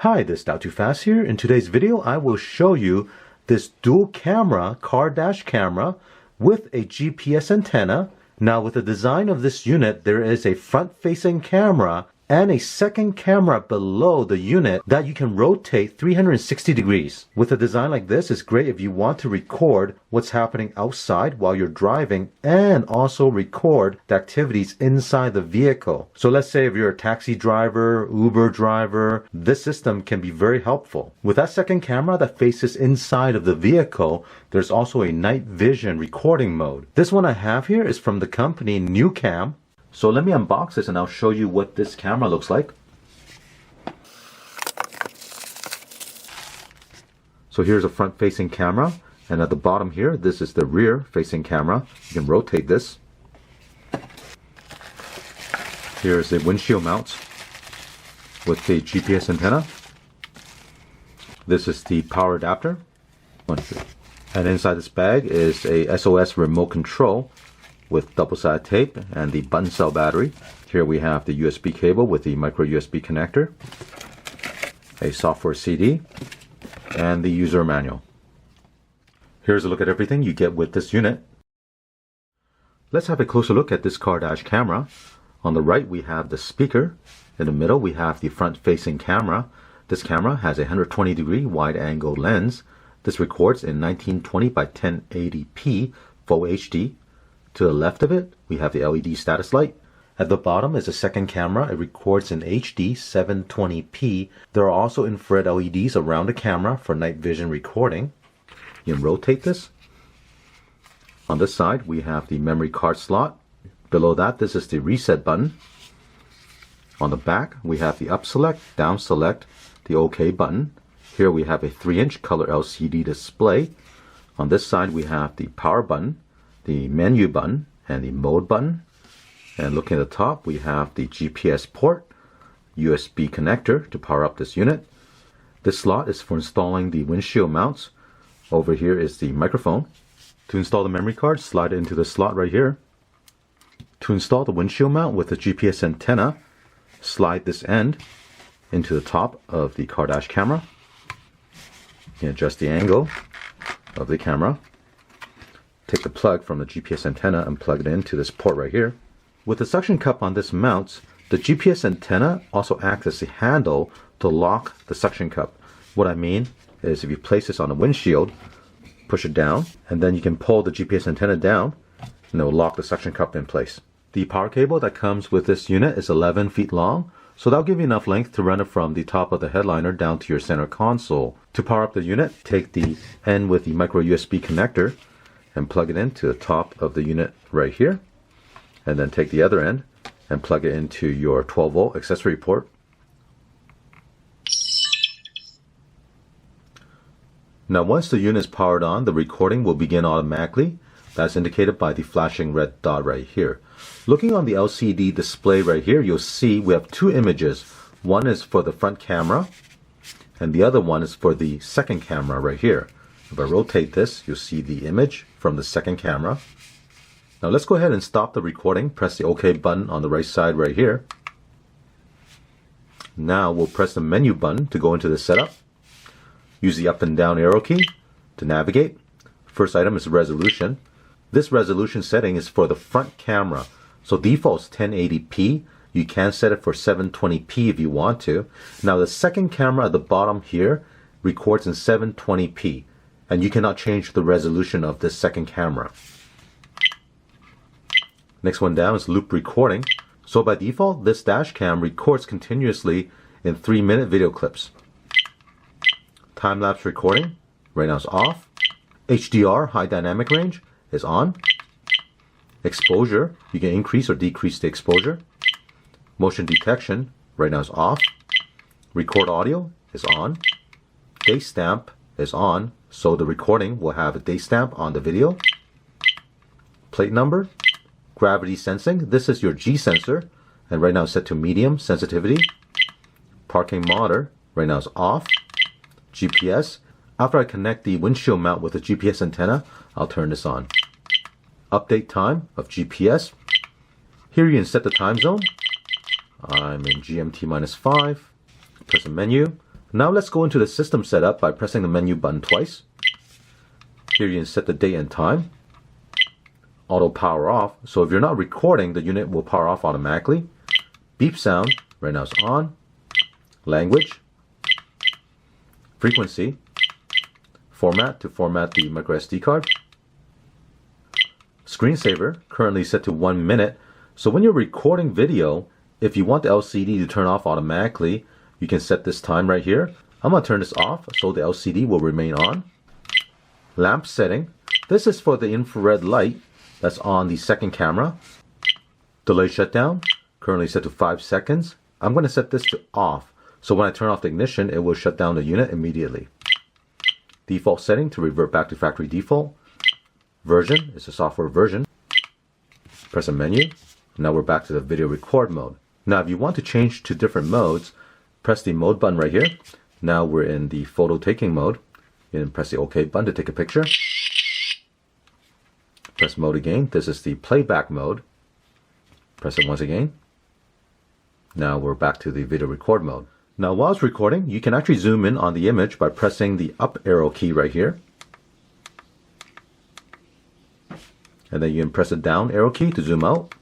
Hi, this is Dow Too Fast here. In today's video, I will show you this dual camera car dash camera with a GPS antenna. Now with the design of this unit, there is a front-facing camera and a second camera below the unit that you can rotate 360 degrees. With a design like this, it's great if you want to record what's happening outside while you're driving and also record the activities inside the vehicle. So let's say if you're a taxi driver, Uber driver, this system can be very helpful. With that second camera that faces inside of the vehicle, there's also a night vision recording mode. This one I have here is from the company NuCam. So let me unbox this and I'll show you what this camera looks like. So here's a front-facing camera, and at the bottom here, this is the rear-facing camera. You can rotate this. Here's the windshield mount with the GPS antenna. This is the power adapter. And inside this bag is a SOS remote control with double-sided tape and the button cell battery. Here we have the USB cable with the MicroUSB connector, a software CD, and the user manual. Here's a look at everything you get with this unit. Let's have a closer look at this car dash camera. On the right we have the speaker. In the middle we have the front-facing camera. This camera has a 120-degree wide-angle lens. This records in 1920 by 1080p Full HD. To the left of it, we have the LED status light. At the bottom is a second camera. It records in HD 720p. There are also infrared LEDs around the camera for night vision recording. You can rotate this. On this side, we have the memory card slot. Below that, this is the reset button. On the back, we have the up select, down select, the OK button. Here we have a 3-inch color LCD display. On this side, we have the power button, the menu button, and the mode button. And looking at the top, we have the GPS port, USB connector to power up this unit. This slot is for installing the windshield mounts. Over here is the microphone. To install the memory card, slide it into the slot right here. To install the windshield mount with the GPS antenna, slide this end into the top of the car dash camera. You can adjust the angle of the camera. Take the plug from the GPS antenna and plug it into this port right here. With the suction cup on this mount, the GPS antenna also acts as a handle to lock the suction cup. What I mean is if you place this on the windshield, push it down, and then you can pull the GPS antenna down and it will lock the suction cup in place. The power cable that comes with this unit is 11 feet long, so that'll give you enough length to run it from the top of the headliner down to your center console. To power up the unit, take the end with the micro USB connector and plug it into the top of the unit right here, and then take the other end and plug it into your 12-volt accessory port. Now once the unit is powered on, the recording will begin automatically. That's indicated by the flashing red dot right here. Looking on the LCD display right here, you'll see we have two images. One is for the front camera and the other one is for the second camera right here. If I rotate this, you'll see the image from the second camera. Now let's go ahead and stop the recording. Press the OK button on the right side right here. Now we'll press the menu button to go into the setup. Use the up and down arrow key to navigate. First item is resolution. This resolution setting is for the front camera. So default is 1080p. You can set it for 720p if you want to. Now the second camera at the bottom here records in 720p. And you cannot change the resolution of this second camera. Next one down is loop recording. So by default, this dash cam records continuously in 3-minute video clips. Time-lapse recording, right now is off. HDR, high dynamic range, is on. Exposure, you can increase or decrease the exposure. Motion detection, right now is off. Record audio is on. Day stamp is on, so the recording will have a day stamp on the video. Plate number, gravity sensing, this is your G sensor, and right now it's set to medium sensitivity. Parking monitor, right now is off. GPS, after I connect the windshield mount with the GPS antenna, I'll turn this on. Update time of GPS. Here you can set the time zone. I'm in GMT -5. Press the menu. Now let's go into the system setup by pressing the menu button twice. Here you can set the date and time. Auto power off. So if you're not recording, the unit will power off automatically. Beep sound, right now it's on. Language. Frequency. Format, to format the microSD card. Screensaver, currently set to 1 minute. So when you're recording video, if you want the LCD to turn off automatically, you can set this time right here. I'm going to turn this off so the LCD will remain on. Lamp setting. This is for the infrared light that's on the second camera. Delay shutdown, currently set to 5 seconds. I'm going to set this to off. So when I turn off the ignition, it will shut down the unit immediately. Default setting to revert back to factory default. Version is the software version. Press a menu. Now we're back to the video record mode. Now if you want to change to different modes, press the mode button right here. Now we're in the photo taking mode. You can press the OK button to take a picture. Press mode again. This is the playback mode. Press it once again. Now we're back to the video record mode. Now while it's recording, you can actually zoom in on the image by pressing the up arrow key right here. And then you can press the down arrow key to zoom out.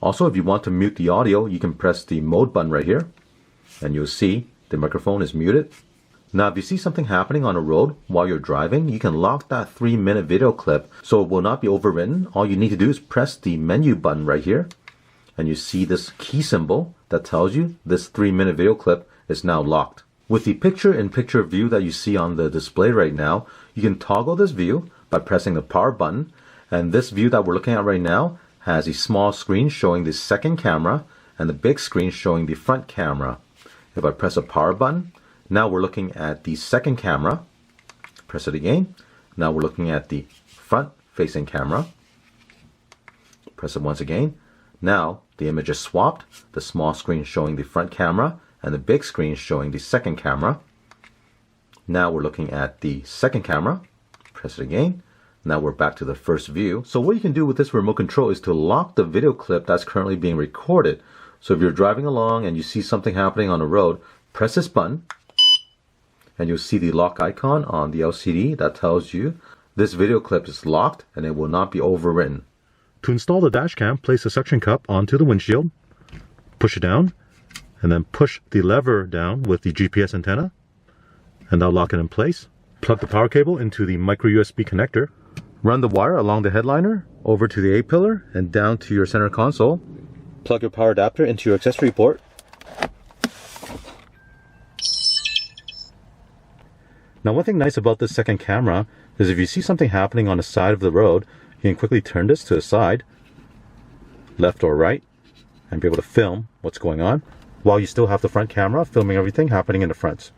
Also, if you want to mute the audio, you can press the mode button right here. And you'll see the microphone is muted. Now, if you see something happening on the road while you're driving, you can lock that 3-minute video clip so it will not be overwritten. All you need to do is press the menu button right here. And you see this key symbol that tells you this 3-minute video clip is now locked. With the picture-in-picture view that you see on the display right now, you can toggle this view by pressing the power button. And this view that we're looking at right now has a small screen showing the second camera and the big screen showing the front camera. If I press a power button, now we're looking at the second camera. Press it again. Now we're looking at the front facing camera. Press it once again. Now the image is swapped. The small screen showing the front camera and the big screen showing the second camera. Now we're looking at the second camera. Press it again. Now we're back to the first view. So what you can do with this remote control is to lock the video clip that's currently being recorded. So if you're driving along and you see something happening on the road, press this button and you'll see the lock icon on the LCD that tells you this video clip is locked and it will not be overwritten. To install the Dashcam, place the suction cup onto the windshield, push it down, and then push the lever down with the GPS antenna, and that'll lock it in place. Plug the power cable into the MicroUSB connector. Run the wire along the headliner over to the A-pillar and down to your center console. Plug your power adapter into your accessory port. Now one thing nice about this second camera is if you see something happening on the side of the road, you can quickly turn this to the side, left or right, and be able to film what's going on while you still have the front camera filming everything happening in the front.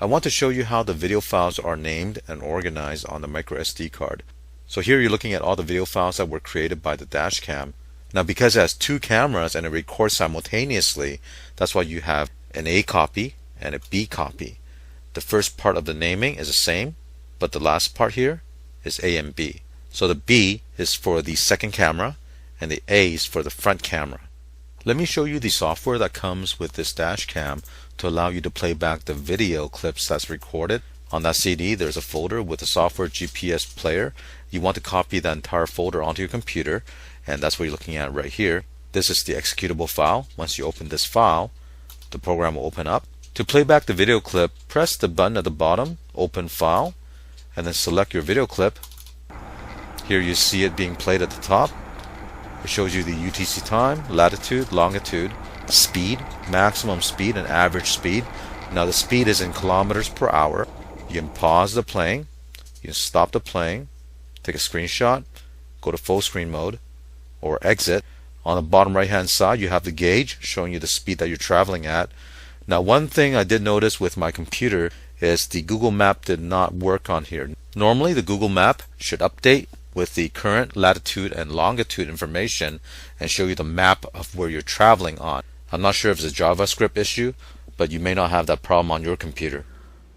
I want to show you how the video files are named and organized on the microSD card. So here you're looking at all the video files that were created by the Dashcam. Now because it has 2 cameras and it records simultaneously, that's why you have an A copy and a B copy. The first part of the naming is the same, but the last part here is A and B. So the B is for the second camera and the A is for the front camera. Let me show you the software that comes with this Dashcam to allow you to play back the video clips that's recorded. On that CD there's a folder with the software GPS player. You want to copy that entire folder onto your computer, and that's what you're looking at right here. This is the executable file. Once you open this file, the program will open up. To play back the video clip, press the button at the bottom, Open File, and then select your video clip. Here you see it being played at the top. It shows you the UTC time, latitude, longitude, speed, maximum speed, and average speed. Now the speed is in kilometers per hour. You can pause the playing, you can stop the playing, take a screenshot, go to full screen mode, or exit. On the bottom right hand side you have the gauge showing you the speed that you're traveling at. Now one thing I did notice with my computer is the Google Map did not work on here. Normally the Google Map should update with the current latitude and longitude information and show you the map of where you're traveling on. I'm not sure if it's a JavaScript issue, but you may not have that problem on your computer.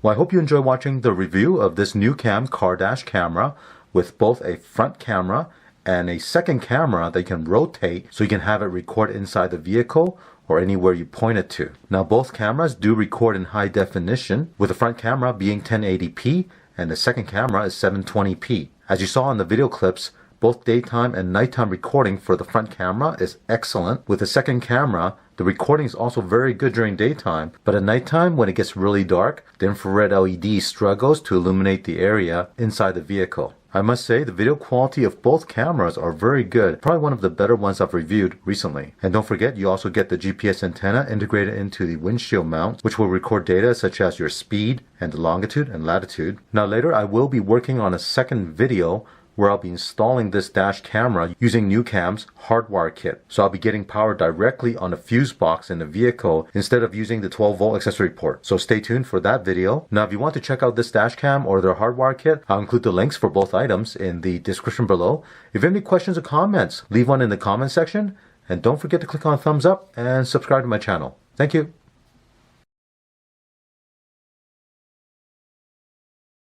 Well, I hope you enjoy watching the review of this NuCam car dash camera with both a front camera and a second camera that you can rotate so you can have it record inside the vehicle or anywhere you point it to. Now both cameras do record in high definition, with the front camera being 1080p and the second camera is 720p. As you saw in the video clips, both daytime and nighttime recording for the front camera is excellent. With the second camera, the recording is also very good during daytime, but at nighttime when it gets really dark, the infrared LED struggles to illuminate the area inside the vehicle. I must say the video quality of both cameras are very good, probably one of the better ones I've reviewed recently. And don't forget, you also get the GPS antenna integrated into the windshield mount, which will record data such as your speed and the longitude and latitude. Now later I will be working on a second video where I'll be installing this dash camera using NuCam's Hardwire kit. So I'll be getting power directly on the fuse box in the vehicle instead of using the 12-volt accessory port. So stay tuned for that video. Now if you want to check out this dash cam or their Hardwire kit, I'll include the links for both items in the description below. If you have any questions or comments, leave one in the comment section. And don't forget to click on thumbs up and subscribe to my channel. Thank you.